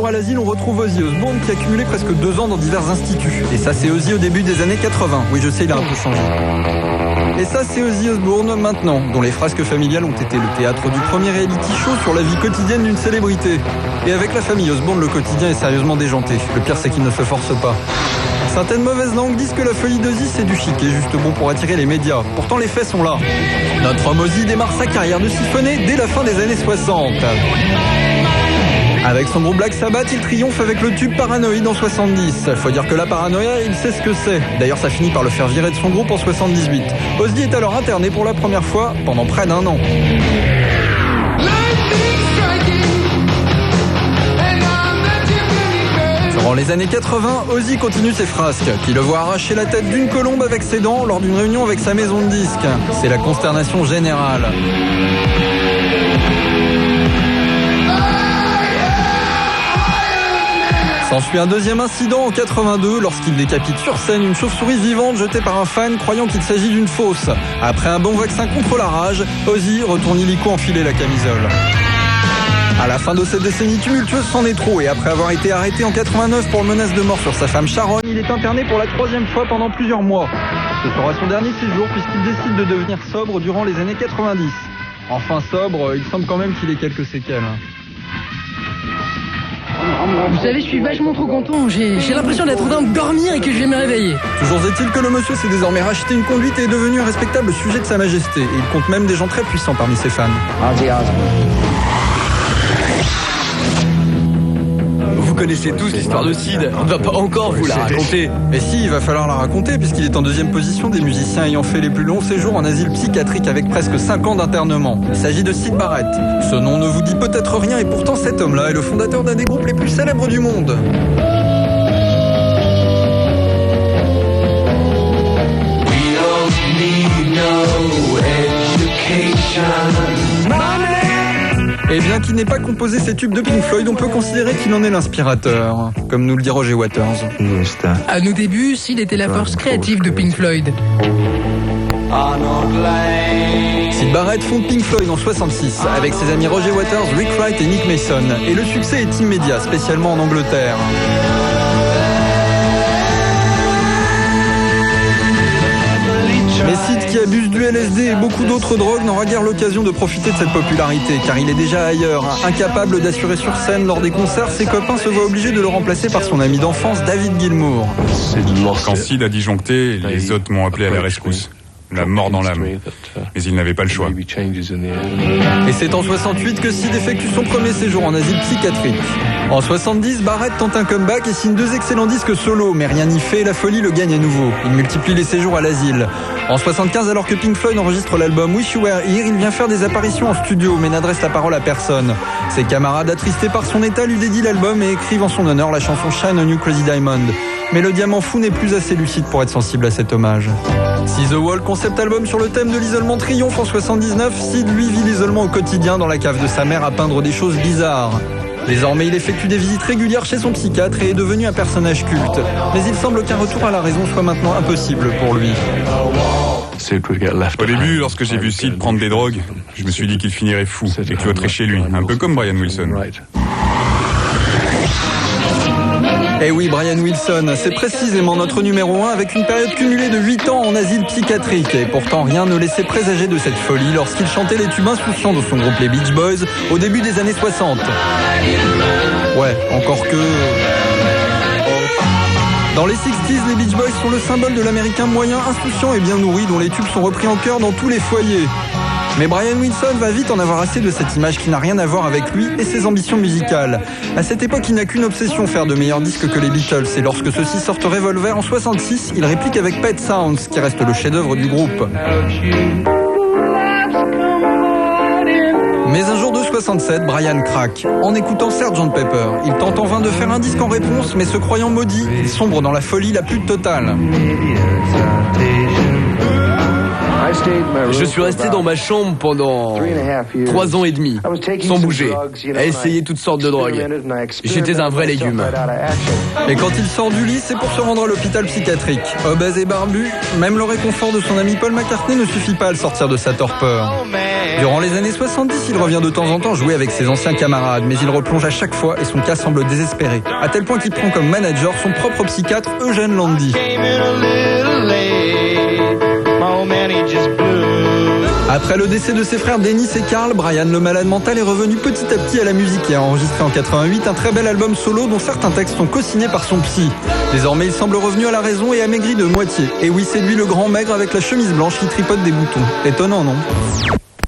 À l'asile, on retrouve Ozzy Osbourne qui a cumulé presque 2 ans dans divers instituts. Et ça, c'est Ozzy au début des années 80. Oui, je sais, il a un peu changé. Et ça, c'est Ozzy Osbourne maintenant, dont les frasques familiales ont été le théâtre du premier reality show sur la vie quotidienne d'une célébrité. Et avec la famille Osbourne, le quotidien est sérieusement déjanté. Le pire, c'est qu'il ne se force pas. Certaines mauvaises langues disent que la folie d'Ozzy, c'est du chic et juste bon pour attirer les médias. Pourtant, les faits sont là. Notre homme Ozzy démarre sa carrière de siphonné dès la fin des années 60. Avec son groupe Black Sabbath, il triomphe avec le tube Paranoid en 70. Faut dire que la paranoïa, il sait ce que c'est. D'ailleurs, ça finit par le faire virer de son groupe en 78. Ozzy est alors interné pour la première fois pendant près d'1 an. Durant les années 80, Ozzy continue ses frasques, qui le voit arracher la tête d'une colombe avec ses dents lors d'une réunion avec sa maison de disques. C'est la consternation générale. S'ensuit un deuxième incident en 82 lorsqu'il décapite sur scène une chauve-souris vivante jetée par un fan croyant qu'il s'agit d'une fausse. Après un bon vaccin contre la rage, Ozzy retourne illico enfiler la camisole. À la fin de cette décennie tumultueuse, c'en est trop et après avoir été arrêté en 89 pour menace de mort sur sa femme Sharon, il est interné pour la 3e fois pendant plusieurs mois. Ce sera son dernier séjour puisqu'il décide de devenir sobre durant les années 90. Enfin sobre, il semble quand même qu'il ait quelques séquelles. Vous savez, je suis vachement trop content. J'ai l'impression d'être en train de dormir et que je vais me réveiller. Toujours est-il que le monsieur s'est désormais racheté une conduite et est devenu un respectable sujet de sa majesté. Et il compte même des gens très puissants parmi ses fans. Vous connaissez tous l'histoire de Sid, on ne va pas encore vous la raconter. Et si, il va falloir la raconter puisqu'il est en 2e position des musiciens ayant fait les plus longs séjours en asile psychiatrique avec presque 5 ans d'internement. Il s'agit de Syd Barrett. Ce nom ne vous dit peut-être rien et pourtant cet homme-là est le fondateur d'un des groupes les plus célèbres du monde. We don't need no education. Et bien qu'il n'ait pas composé ces tubes de Pink Floyd, on peut considérer qu'il en est l'inspirateur, comme nous le dit Roger Waters. À nos débuts, Sid était la force créative de Pink Floyd. Syd Barrett fonde Pink Floyd en 66 avec ses amis Roger Waters, Rick Wright et Nick Mason. Et le succès est immédiat, spécialement en Angleterre. Mais Sid, qui abuse du LSD et beaucoup d'autres drogues, n'aura guère l'occasion de profiter de cette popularité, car il est déjà ailleurs. Incapable d'assurer sur scène lors des concerts, ses copains se voient obligés de le remplacer par son ami d'enfance, David Gilmour. Quand Sid a disjoncté, les autres m'ont appelé à la rescousse. La mort dans l'âme. Mais il n'avait pas le choix. Et c'est en 68 que Sid effectue son premier séjour en asile psychiatrique. En 70, Barrett tente un comeback et signe 2 excellents disques solo, mais rien n'y fait, la folie le gagne à nouveau. Il multiplie les séjours à l'asile. En 75, alors que Pink Floyd enregistre l'album Wish You Were Here, il vient faire des apparitions en studio, mais n'adresse la parole à personne. Ses camarades, attristés par son état, lui dédient l'album et écrivent en son honneur la chanson Shine on You Crazy Diamond. Mais le diamant fou n'est plus assez lucide pour être sensible à cet hommage. Si The Wall, concept album sur le thème de l'isolement, triomphe en 79, Sid lui vit l'isolement au quotidien dans la cave de sa mère à peindre des choses bizarres. Désormais, il effectue des visites régulières chez son psychiatre et est devenu un personnage culte. Mais il semble qu'un retour à la raison soit maintenant impossible pour lui. Au début, lorsque j'ai vu Sid prendre des drogues, je me suis dit qu'il finirait fou et cloîtré chez lui, un peu comme Brian Wilson. Eh oui, Brian Wilson, c'est précisément notre numéro 1 avec une période cumulée de 8 ans en asile psychiatrique. Et pourtant, rien ne laissait présager de cette folie lorsqu'il chantait les tubes insouciants de son groupe les Beach Boys au début des années 60. Ouais, encore que... Dans les 60s, les Beach Boys sont le symbole de l'américain moyen, insouciant et bien nourri dont les tubes sont repris en chœur dans tous les foyers. Mais Brian Wilson va vite en avoir assez de cette image qui n'a rien à voir avec lui et ses ambitions musicales. À cette époque, il n'a qu'une obsession, faire de meilleurs disques que les Beatles. Et lorsque ceux-ci sortent Revolver en 66, il réplique avec Pet Sounds, qui reste le chef-d'œuvre du groupe. Mais un jour de 67, Brian craque. En écoutant Sgt. Pepper, il tente en vain de faire un disque en réponse, mais se croyant maudit, il sombre dans la folie la plus totale. Je suis resté dans ma chambre pendant 3 ans et demi, sans bouger, à essayer toutes sortes de drogues. J'étais un vrai légume. Et quand il sort du lit, c'est pour se rendre à l'hôpital psychiatrique. Obèse et barbu, même le réconfort de son ami Paul McCartney ne suffit pas à le sortir de sa torpeur. Durant les années 70, il revient de temps en temps jouer avec ses anciens camarades, mais il replonge à chaque fois et son cas semble désespéré. À tel point qu'il prend comme manager son propre psychiatre Eugène Landy. Après le décès de ses frères Dennis et Carl, Brian le malade mental est revenu petit à petit à la musique et a enregistré en 88 un très bel album solo dont certains textes sont co-signés par son psy. Désormais, il semble revenu à la raison et amaigri de moitié. Et oui, c'est lui le grand maigre avec la chemise blanche qui tripote des boutons. Étonnant, non ?